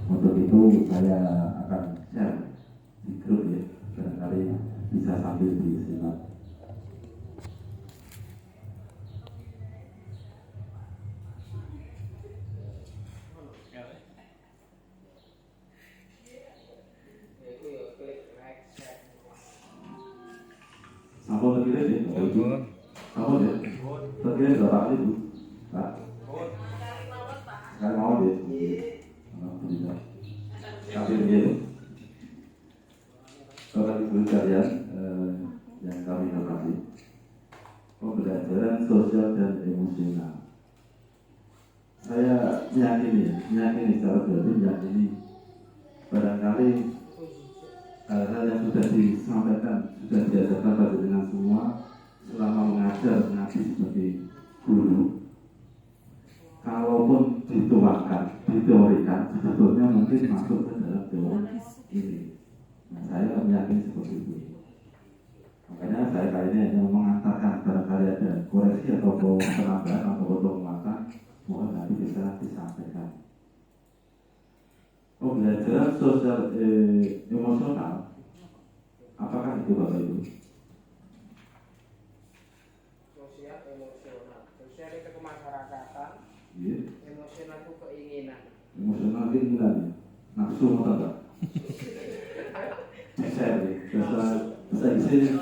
Untuk itu saya akan share di grup ya, barangkali bisa sambil disimak. Sampun terkini ya, sampun ya, terkini berapa kali Bu? Pak? Sekali mau ya? Alhamdulillah. Sambil begitu, Bapak Ibu sekalian yang kami hormati, pembelajaran sosial dan emosional. Saya meyakini secara pribadi, meyakini barangkali hal-hal yang sudah disampaikan, sudah diajarkan pada dengan semua selama mengaji sebagai guru. Kalaupun dituangkan, diteorikan, sebetulnya mungkin masuk ke dalam teori ini. Nah, saya meyakini seperti itu. Makanya saya kali ini hanya mengantarkan barangkali ada koreksi atau penambahan atau penguatan, mohon nanti bisa disampaikan. Pembelajaran sosial emosional, apakah itu Bapak Ibu? Sosial emosional, sosial itu kemasyarakatan, Yeah. emosional itu keinginan. Emosional keinginan, nafsu atau enggak? Desire, bahasa Inggris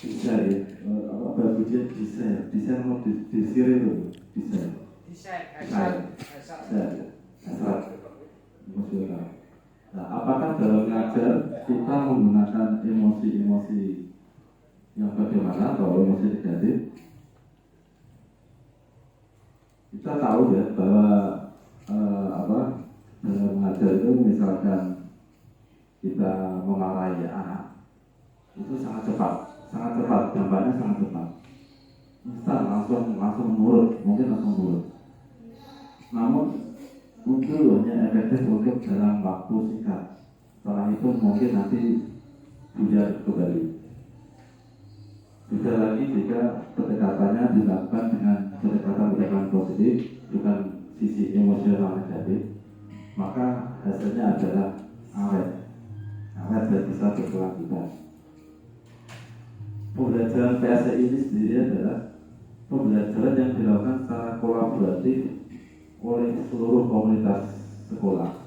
desire, apa ujian desire mau desire itu desire. Hasrat emosional. Nah, apakah dalam mengajar kita menggunakan emosi-emosi yang bagaimana atau emosi negatif? Kita tahu ya bahwa dalam mengajar itu misalkan kita memarahi anak itu sangat cepat, dampaknya sangat cepat. Instan langsung nurut, mungkin langsung nurut. Namun itu hanya efektif untuk dalam waktu singkat. Setelah itu mungkin nanti buyar kembali. Bisa lagi jika pendekatannya dilakukan dengan pendekatan positif, bukan sisi emosional negatif, maka hasilnya adalah awet dan bisa berkelanjutan. Pembelajaran PSI ini sendiri adalah pembelajaran yang dilakukan secara kolaboratif oleh seluruh komunitas sekolah.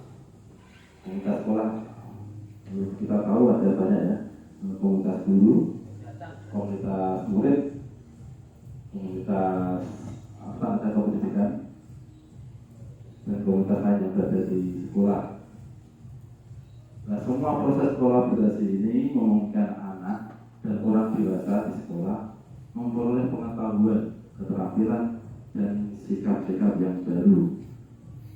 Komunitas sekolah kita tahu ada banyak ya, komunitas guru, komunitas murid, komunitas pendidikan, dan komunitas lain yang berada di sekolah. Nah, semua proses kolaborasi ini memungkinkan anak dan orang dewasa di sekolah memperoleh pengetahuan, keterampilan, dan sikap-sikap yang baru,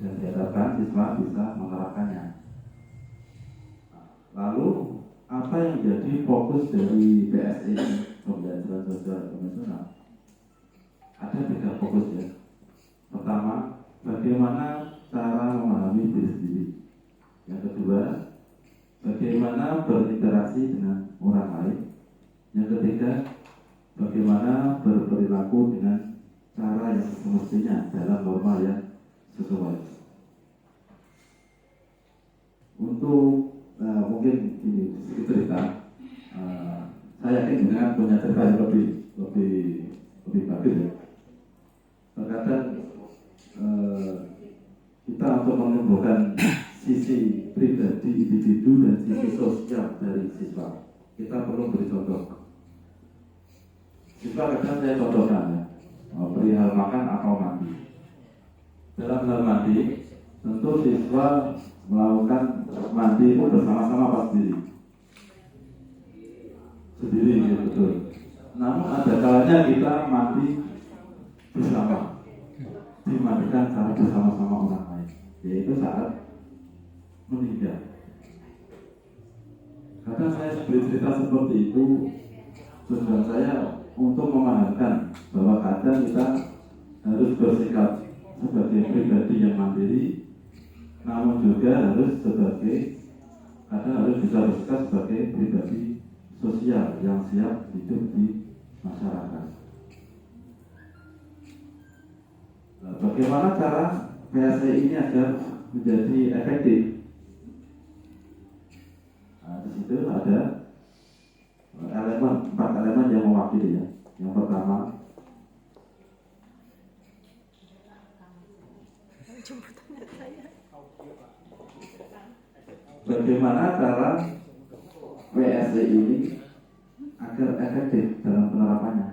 dan diharapkan siswa bisa menerapkannya. Lalu, apa yang menjadi fokus dari PSI ini, pembelajaran sosial emosional? Ada 3 fokus ya. Pertama, bagaimana cara memahami diri sendiri. Yang kedua, bagaimana berinteraksi dengan orang lain. Yang ketiga, bagaimana berperilaku dengan cara yang semestinya dalam norma yang sesuai. Untuk mungkin ini sedikit cerita. Saya yakin dengan punya cerita yang lebih bagus ya. Terkadang kita untuk menumbuhkan sisi pribadi individu dan sisi sosial dari siswa, kita perlu beri contoh. Siswa kadang saya contohkan ya, perihal makan atau mandi. Dalam hal mandi, tentu siswa melakukan mandi itu bersama-sama apa sendiri ya, betul. Namun ada kalanya kita mandi bersama, dimandikan secara bersama-sama orang lain, yaitu saat meninggal. Kadang saya bercerita seperti itu, tujuan saya untuk memahamkan bahwa kadang kita harus bersikap sebagai pribadi yang mandiri, namun juga harus bisa bersikap sebagai pribadi sosial yang siap hidup di masyarakat. Bagaimana cara PSI ini agar menjadi efektif? situ ada empat elemen yang mewakili ya. Yang pertama, bagaimana cara WSC ini agar efektif dalam penerapannya.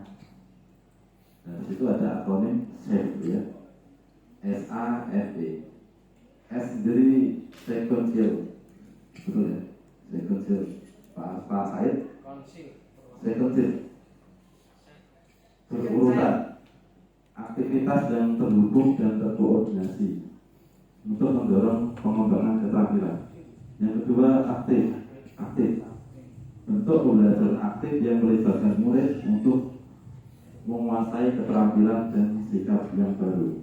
Nah, di situ ada akronim SAFE ya. SAFE. S sendiri sequential, betul ya? Sequential. Pak Said. Sequential. Berurutan. Aktivitas yang terhubung dan terkoordinasi untuk mendorong pengembangan keterampilan. Yang kedua, aktif. Bentuk pembelajaran aktif yang melibatkan murid untuk menguasai keterampilan dan sikap yang baru.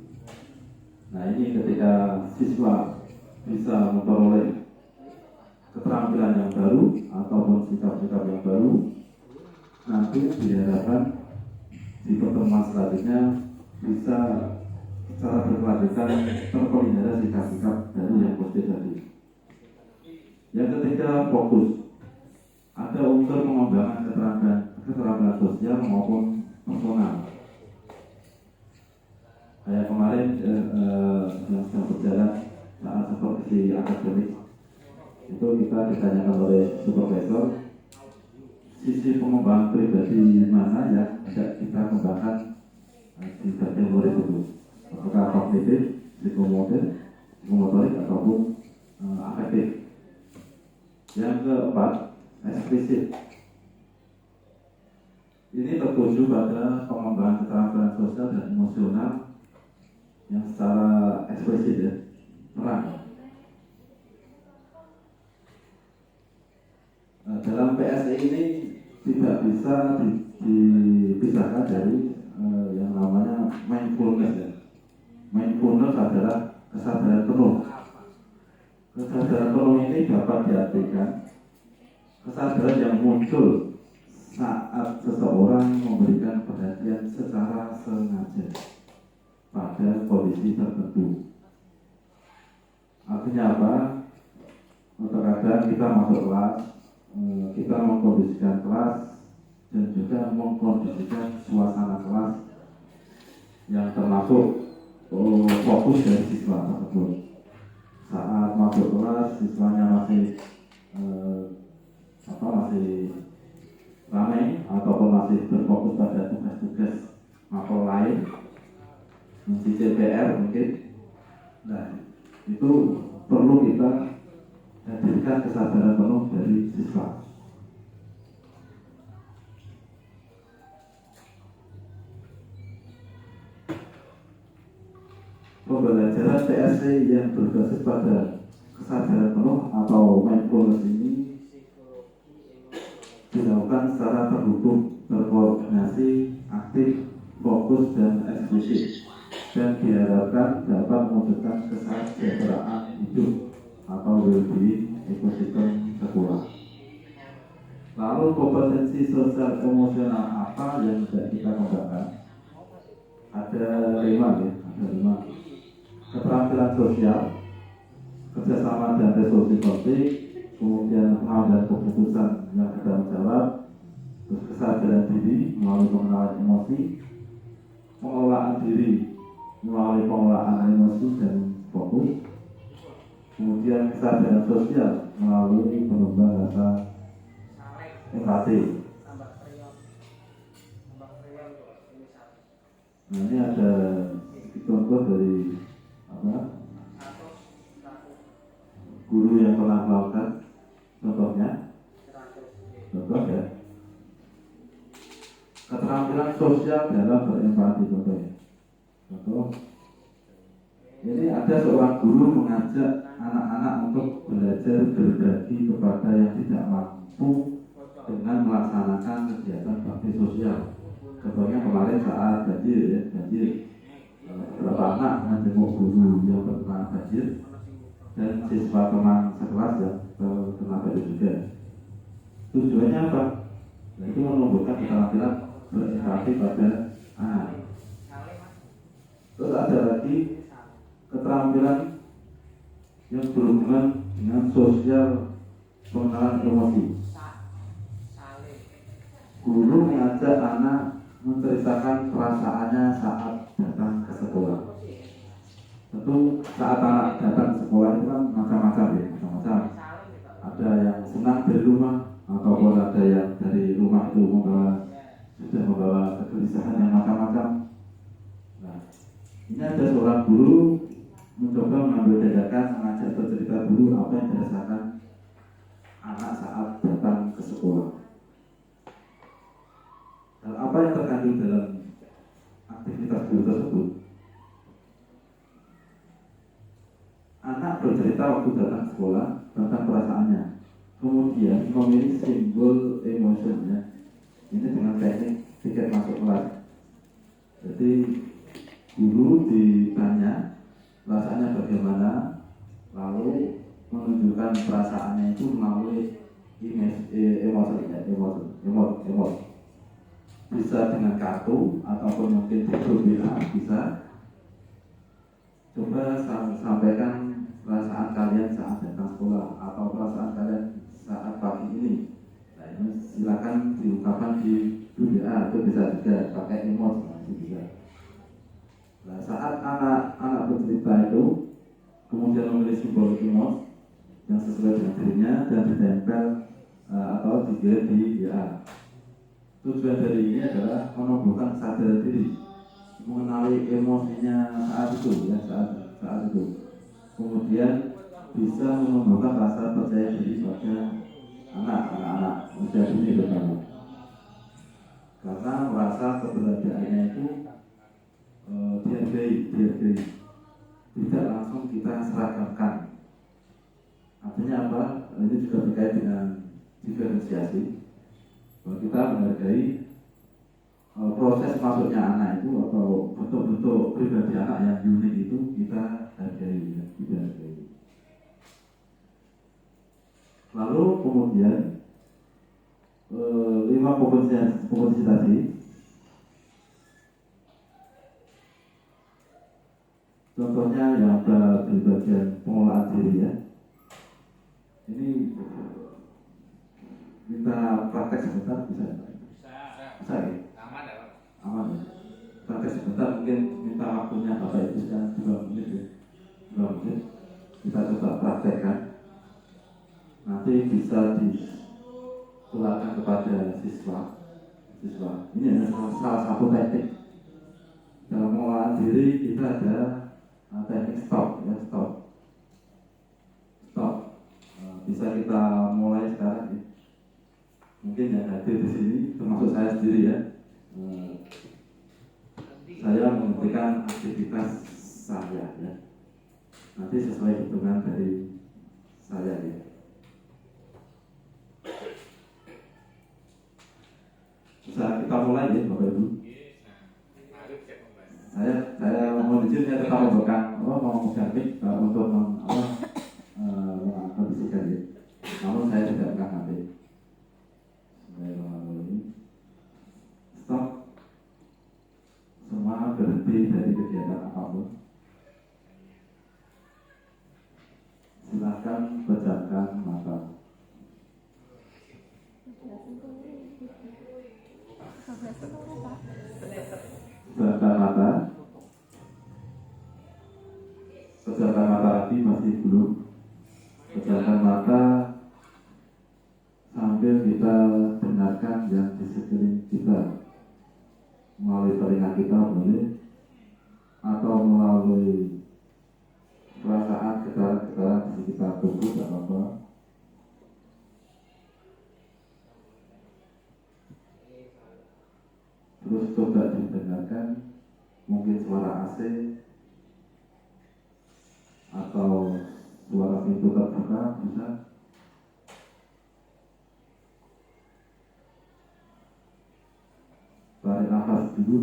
Nah, ini ketika siswa bisa memperoleh keterampilan yang baru ataupun sikap-sikap yang baru, nanti diharapkan di pertemuan selanjutnya bisa secara berkelanjutan terpelihara sikap-sikap baru yang positif tadi. Yang ketiga, fokus. Ada unsur pengembangan keterampilan sosial maupun personal. Kayak kemarin yang sedang berjalan saat supervisi akademik itu kita ditanyakan oleh supervisor sisi pengembangan pribadi mana yang tidak kita kembangkan di bagian murid itu, apakah kognitif, psikomotorik ataupun afektif. Yang keempat, eksplisit. Ini tertuju pada pengembangan keterampilan sosial dan emosional yang secara eksplisit ya, terang. Dalam PSI ini tidak bisa dipisahkan dari yang namanya mindfulness ya. Mindfulness adalah kesadaran penuh. Kesadaran penuh ini dapat diartikan kesadaran yang muncul saat seseorang memberikan perhatian secara sengaja pada kondisi tertentu. Artinya apa? Terkadang kita masuk kelas, kita mengkondisikan kelas dan juga mengkondisikan suasana kelas yang termasuk fokus dari siswa tersebut. Saat masuk kelas, siswanya masih ramai ataupun masih berfokus pada tugas-tugas mapel lain, mencicil PR mungkin. Nah, itu perlu kita hadirkan kesadaran penuh dari siswa. Pembelajaran PSC yang berbasis pada kesadaran penuh atau mindfulness ini dilakukan secara terhubung, terkoordinasi, aktif, fokus, dan eksplisit, dan diharapkan dapat mewujudkan kesejahteraan hidup atau well-being ekosistem sekolah. Lalu kompetensi sosial emosional apa yang tidak kita kembangkan? Ada 5 ya, ada 5. Keterampilan sosial, kerjasama dan resolusi konflik, kemudian pengambilan keputusan yang bertanggung jawab, terus kesadaran diri melalui pengenalan emosi, pengelolaan diri melalui pengelolaan emosi dan fokus, kemudian kesadaran sosial melalui pengembangan rasa empati. Nah, ini ada contoh dari guru yang pernah melakukan contohnya. Contoh ya, keterampilan sosial dalam berempati contohnya. Contoh, ini ada seorang guru mengajak anak-anak untuk belajar berbagi kepada yang tidak mampu dengan melaksanakan kegiatan bakti sosial. Contohnya kemarin saat banjir, beberapa anak menjenguk guru yang terkena banjir dan siswa teman sekelas yang terkena banjir juga. Tujuannya apa? Nah, itu menumbuhkan keterampilan berempati pada anak. Terus ada lagi keterampilan yang berhubungan dengan social pengenalan emosi. Saling. Guru mengajak anak menceritakan perasaannya saat datang ke sekolah. Tentu saat anak datang ke sekolah itu kan macam-macam ya, macam-macam. Ada yang senang dari rumah, ataupun ada yang dari rumah itu sudah membawa kegelisahan yang macam-macam. Nah, ini ada seorang guru mencoba mengambil tindakan mengajak bercerita dulu apa yang dirasakan anak saat datang ke sekolah. Dan apa yang terkandung dalam aktivitas guru tersebut? Anak bercerita waktu datang sekolah tentang perasaannya, kemudian memilih simbol emosinya. Ini dengan teknik tiket masuk kelas. Jadi guru ditanya perasaannya bagaimana, lalu menunjukkan perasaannya itu melalui emosi. Bisa dengan kartu ataupun mungkin di grup WA bisa. Coba sampaikan perasaan kalian saat datang sekolah atau perasaan kalian saat pagi ini. Nah, ini silakan diungkapkan di WA, itu bisa juga pakai emoji bisa. Nah, saat anak bercerita itu kemudian memilih simbol emoji yang sesuai dengan dirinya dan ditempel atau dikirim di WA. Tujuan dari ini adalah menumbuhkan kesadaran diri, mengenali emosinya saat itu, ya saat itu. Kemudian bisa menumbuhkan rasa percaya diri pada anak-anak usia dini terutama. Karena merasa keberadaannya itu dihargai, tidak langsung kita seragamkan. Artinya apa? Ini juga terkait dengan diferensiasi. Bahwa kita menghargai proses masuknya anak itu atau bentuk-bentuk pribadi anak yang unik itu kita hargai, ya, kita hargai. Lalu kemudian 5 kompetensi tadi, contohnya yang ada di bagian pengelolaan diri ya. Ini minta praktek sebentar bisa? Bisa ya? Aman ya? Praktek sebentar mungkin minta waktunya Bapak Ibu sekian 2 menit ya. 2 menit kita coba praktekkan. Nanti bisa ditularkan kepada siswa. Ini adalah salah satu teknik dalam pengelolaan diri. Kita ada teknik stop ya, stop. Bisa kita mulai sekarang ya. Mungkin yang hadir di sini termasuk saya sendiri ya. Saya menghentikan aktivitas saya ya. Nanti sesuai hitungan dari saya ya. Bisa kita mulai ya Bapak Ibu. Saya mohon izin ya tetap mau mic untuk mengkondisikan ya. Namun saya tidak akan nanti. Stop. Semua berhenti dari kegiatan apapun. Silakan pejamkan mata. Pejamkan mata. Pejamkan mata lagi, masih belum. Pejamkan mata sambil kita dengarkan yang di sekeliling kita. Melalui telinga kita boleh, atau melalui perasaan getaran-getaran di sekitar tubuh, tidak apa-apa. Terus coba didengarkan mungkin suara AC atau suara pintu terbuka bisa. Tarik nafas dulu.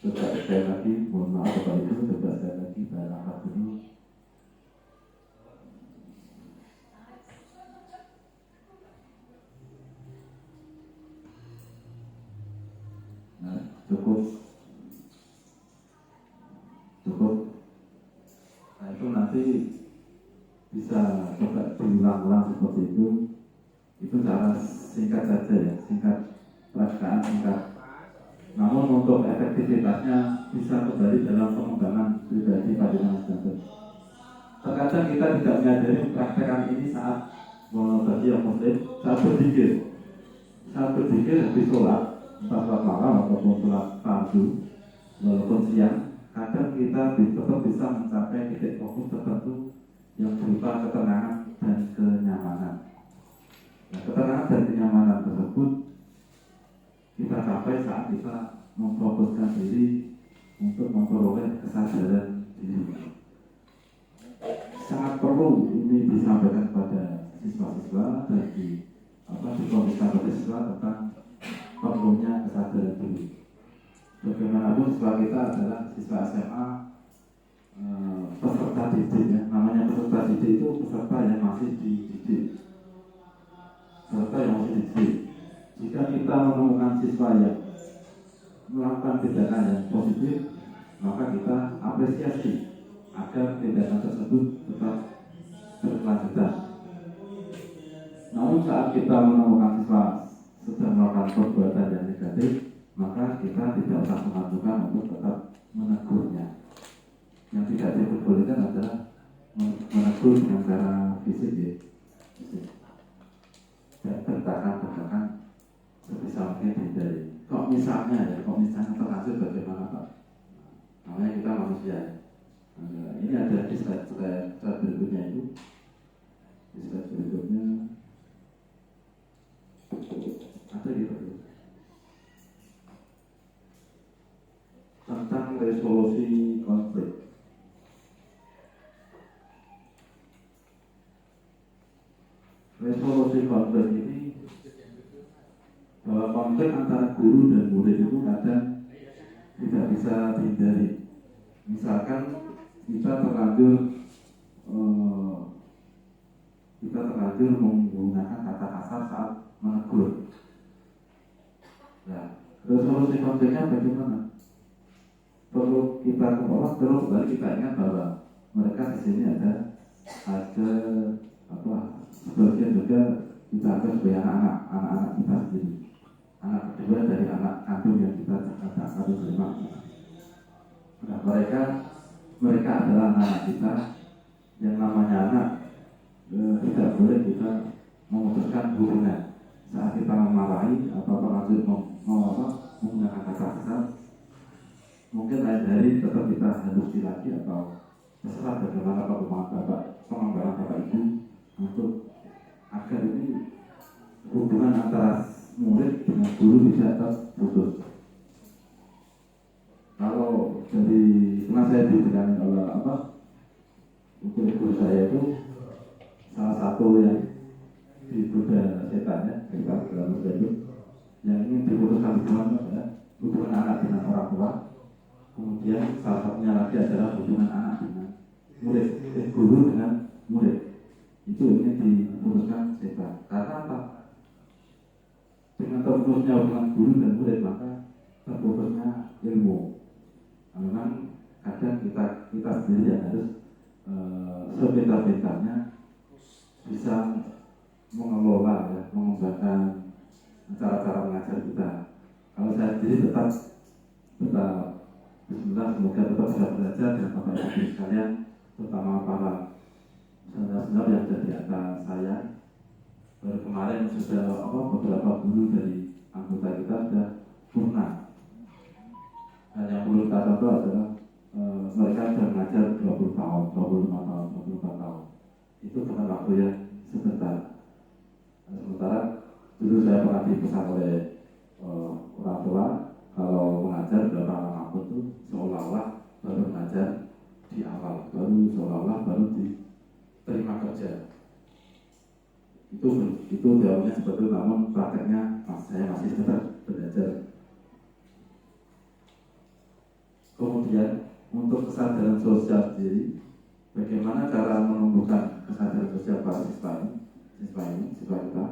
Coba sekali lagi, mohon maaf Bapak Ibu, coba sekali lagi tarik nafas dulu. Nah, cukup. nanti bisa coba diulang-ulang seperti itu cara singkat saja ya, singkat pelaksanaan singkat. Namun untuk efektivitasnya bisa kembali dalam pengembangan pribadi pada masyarakat. Terkadang kita tidak menyadari praktekan ini saat bagi yang muslim, saat berzikir habis sholat, entah sholat malam ataupun sholat fardu, walaupun siang, kadang kita tetap bisa mencapai titik fokus tertentu yang berupa ketenangan dan kenyamanan. Nah, ketenangan dan kenyamanan tersebut kita capai saat kita memfokuskan diri untuk memperoleh kesadaran diri. Sangat perlu ini disampaikan kepada siswa-siswa dan di komunitas siswa tentang perlunya kesadaran diri. Bagaimanapun siswa kita adalah siswa SMA, peserta didik ya. Namanya peserta didik itu peserta yang masih dididik. Jika kita menemukan siswa yang melakukan tindakan yang positif, maka kita apresiasi agar tindakan tersebut tetap berkelanjutan. Namun saat kita menemukan siswa sedang melakukan perbuatan yang negatif, maka kita tidak usah mengajukan untuk tetap menegurnya. Yang tidak diperbolehkan adalah menegur dengan cara fisik ya. Dan bentakan sebisa mungkin dihindari. Kok misalnya terlanjur bagaimana Pak? Namanya kita manusia ya. Nah, ini ada di slide berikutnya itu. Di slide berikutnya ada gitu tentang resolusi konflik. Resolusi konflik ini bahwa konflik antara guru dan murid itu kadang tidak bisa dihindari. Misalkan kita terlanjur menggunakan kata kasar saat menegur. Nah, resolusi konfliknya bagaimana? Perlu kita kembali kita ingat bahwa mereka di sini ada sebagian juga kita anggap sebagai anak-anak kita sendiri. Anak kedua dari anak kandung yang kita harus terima. Nah, mereka adalah anak kita. Yang namanya anak tidak boleh kita memutuskan hubungan saat kita memarahi atau terlanjur menggunakan kata kasar. Mungkin lain hari tetap kita halusi lagi atau terserah bagaimana pengembangan bapak ibu untuk agar ini hubungan antara murid dengan guru bisa terputus. Kalau dari pernah saya dibilangin oleh guru saya itu salah satu yang digoda setan ya, dalam itu yang ingin diputuskan hubungan anak dengan orang tua. Kemudian salah satunya lagi adalah hubungan anak dengan murid, guru dengan murid. Itu ingin diputuskan setan. Karena apa? Dengan terputusnya hubungan guru dan murid maka terputusnya ilmu. Nah, memang kadang kita sendiri yang harus sepintar-pintarnya bisa mengelola ya, mengembangkan cara-cara mengajar kita. Kalau saya sendiri tetap Bismillah, semoga tetap bisa belajar dan Bapak Ibu sekalian, terutama para saudara-saudara yang ada di atas saya. Baru kemarin sudah beberapa guru dari anggota kita sudah purna. Dan yang perlu kita contoh adalah mereka sudah mengajar 20 tahun, 25 tahun, 24 tahun. Itu bukan waktu yang sebentar. Sementara dulu saya pernah dipesan oleh orang tua, kalau mengajar berapa lama pun itu seolah-olah baru mengajar di awal, seolah-olah baru diterima kerja. Itu jawabnya seperti itu, namun prakteknya saya masih tetap belajar. Kemudian untuk kesadaran sosial sendiri, bagaimana cara menumbuhkan kesadaran sosial para siswa kita?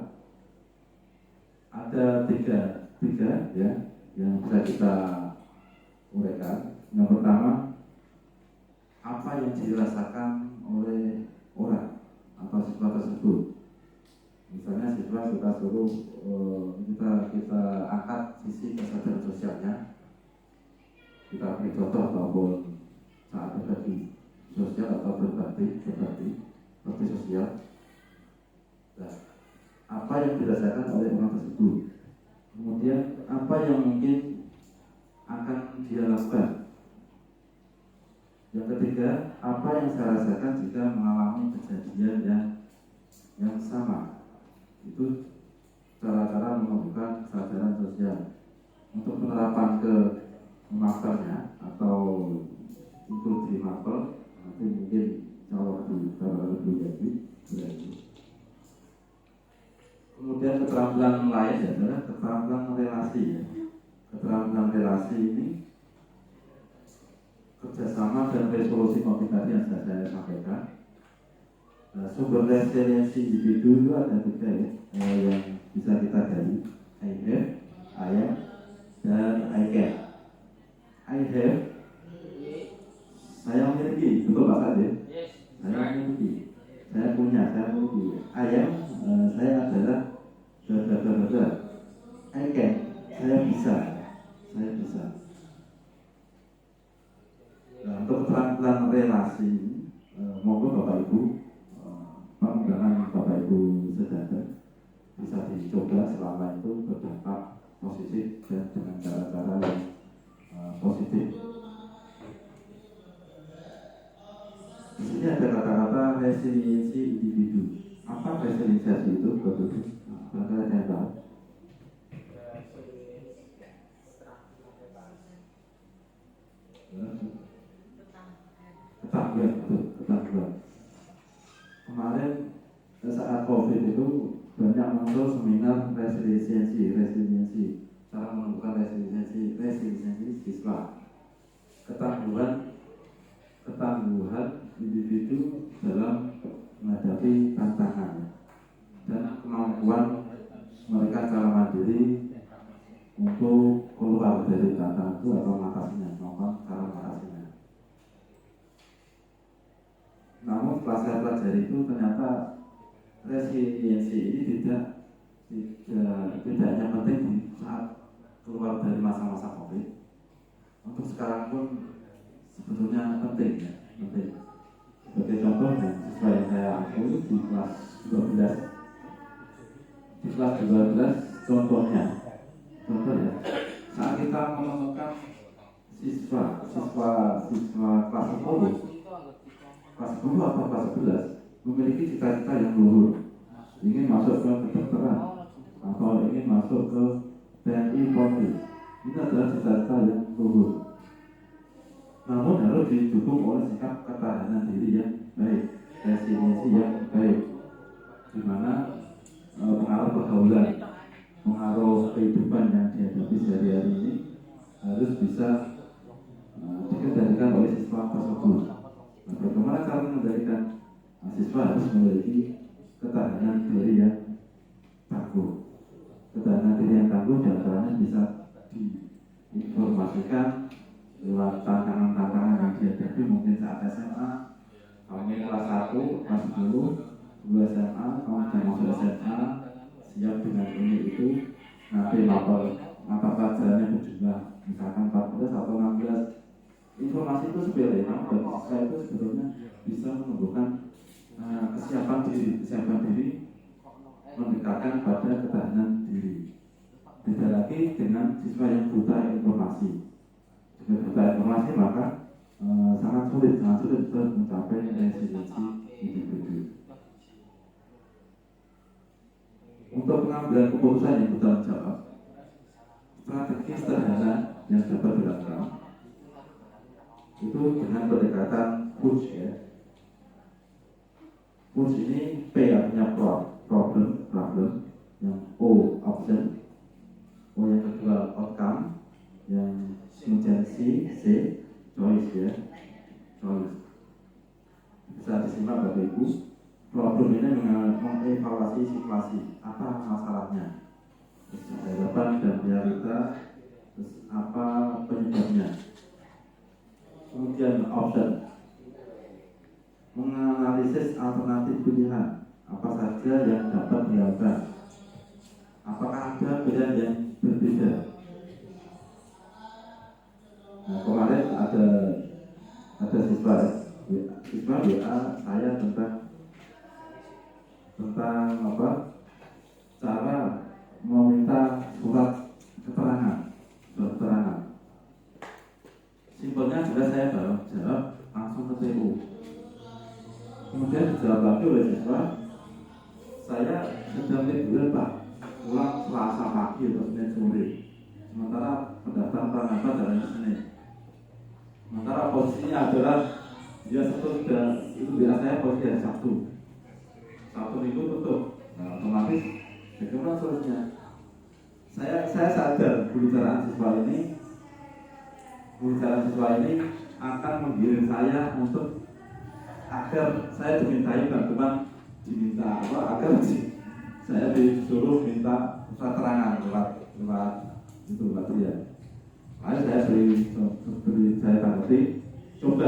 Ada tiga ya yang bisa kita uraikan. Yang pertama, apa yang dirasakan mahasiswa kita suruh kita angkat sisi kesadaran sosialnya, kita beri contoh ataupun saat berbagi sosial atau berbagi sosial. Nah, apa yang dirasakan oleh orang tersebut, kemudian apa yang mungkin akan dia lakukan. Yang ketiga, apa yang saya rasakan jika mengalami kejadian yang sama. Itu cara-cara menumbuhkan kesadaran sosial. Untuk penerapan ke masternya atau untuk di master, nanti mungkin kalau lebih jadi. Kemudian keterampilan lain adalah keterampilan relasi. Keterampilan relasi ini kerjasama dan resolusi konflik tadi yang sudah saya sampaikan. Sumber resiliensi individu itu ada 3 yang bisa kita gali: I have, I am, dan I can. I have, saya memiliki, betul Pak Sadir? Saya memiliki, saya punya, saya memiliki. I am, saya adalah beda. I can, saya bisa. Nah, untuk keterampilan relasi, monggo Bapak Ibu, pengembangan Bapak Ibu sejajar bisa dicoba selama itu berdampak positif dan dengan cara-cara yang positif. Di sini ada kata-kata resiliensi individu. Apa resiliensi itu, Bapak Ibu? Apakah ada yang tahu? Ketahuan. Kemarin saat COVID itu banyak muncul seminar resiliensi, cara menumbuhkan resiliensi siswa. Ketangguhan individu dalam menghadapi tantangan dan kemampuan mereka secara mandiri untuk keluar dari tantangan itu atau mengatasinya. Namun setelah saya pelajari itu ternyata resiliensi ini tidak hanya penting di saat keluar dari masa-masa COVID. Untuk sekarang pun sebetulnya penting. Sebagai contoh, siswa yang saya ambil di kelas 12, contohnya, saat kita menemukan siswa kelas 10 atau kelas 11 memiliki cita-cita yang luhur, ingin masuk ke kedokteran atau ingin masuk ke TNI Polri. Ini adalah cita-cita yang luhur, namun harus didukung oleh sikap ketahanan diri yang baik, resiliensi yang baik, di mana pengaruh pergaulan, pengaruh kehidupan yang dihadapi sehari-hari ini harus bisa dikendalikan oleh siswa tersebut. Bagaimana cara mengendalikan? Siswa harus memiliki ketahanan diri yang tangguh. Ketahanan diri yang tangguh diantaranya bisa diinformasikan lewat tantangan-tantangan yang dihadapi mungkin saat SMA. Kamu kelas 1, kelas 10, 2 SMA, kamu sudah masuk SMA, siap dengan ini itu. Nanti mata pelajarannya berjumlah misalkan 14 atau 16. Informasi itu sepele, namun bagi siswa itu sebetulnya bisa menumbuhkan kesiapan diri, mendekatkan pada ketahanan diri. Beda lagi dengan siswa yang buta informasi. Jika buta informasi maka sangat sulit untuk mencapai resiliensi individu. Untuk pengambilan keputusan yang bertanggung jawab, strategi sederhana yang dapat dilakukan itu dengan pendekatan push ya. Push ini P artinya problem, yang O option, O yang kedua outcome, yang kemudian C choice ya, choice. Bisa disimak Bapak Ibu. Problem ini mengevaluasi situasi, apa masalahnya, harapan dan realita, terus apa penyebabnya. Kemudian option, menganalisis alternatif pilihan apa saja yang dapat dilakukan Apakah ada pilihan yang berbeda? Nah, kemarin ada siswa WA saya tentang apa, cara meminta surat keterangan. Simpelnya jelas, saya jawab langsung ke TU. Kemudian dijawab lagi oleh siswa, saya sedang liburan Pak, pulang Selasa pagi atau Senin sore, sementara pendaftaran terlambat adalah Senin. Sementara posisinya adalah dia itu biasanya posisi hari Sabtu Minggu tutup. Nah, otomatis bagaimana solusinya? Saya sadar pembicaraan siswa ini akan menggiring saya untuk agar saya dimintai bantuan, agar saya disuruh minta surat keterangan lewat itu Pak Tria. Lalu saya tanggapi, coba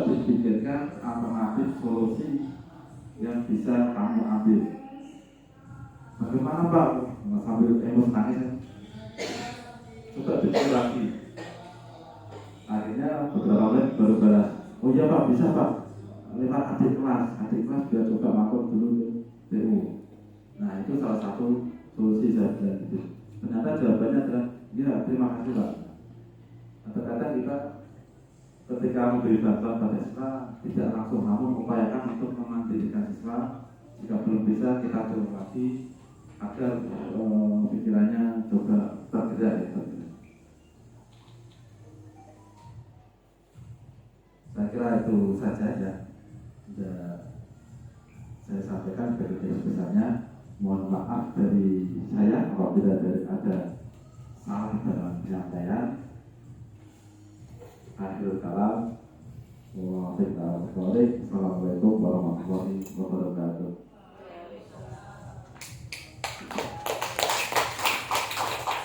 dipikirkan alternatif solusi yang bisa kamu ambil. Bagaimana Pak? Sambil emosi nangis, coba dipikir lagi. Akhirnya beberapa menit baru balas, oh iya Pak, bisa Pak, lewat adik kelas biar coba makor dulu ke TU. Nah, itu salah satu solusi saya bilang gitu. Ternyata jawabannya adalah, ya terima kasih Pak. Kadang-kadang kita ketika memberi bantuan pada siswa tidak langsung, namun upayakan untuk memandirikan siswa. Jika belum bisa, kita dorong lagi agar pikirannya coba tergerak ya. Saya kira itu saja ya. Saya sampaikan sebagai garis besarnya. Mohon maaf dari saya apabila ada salah dalam penyampaian. Akhirul kalam. Wassalamualaikum warahmatullahi wabarakatuh.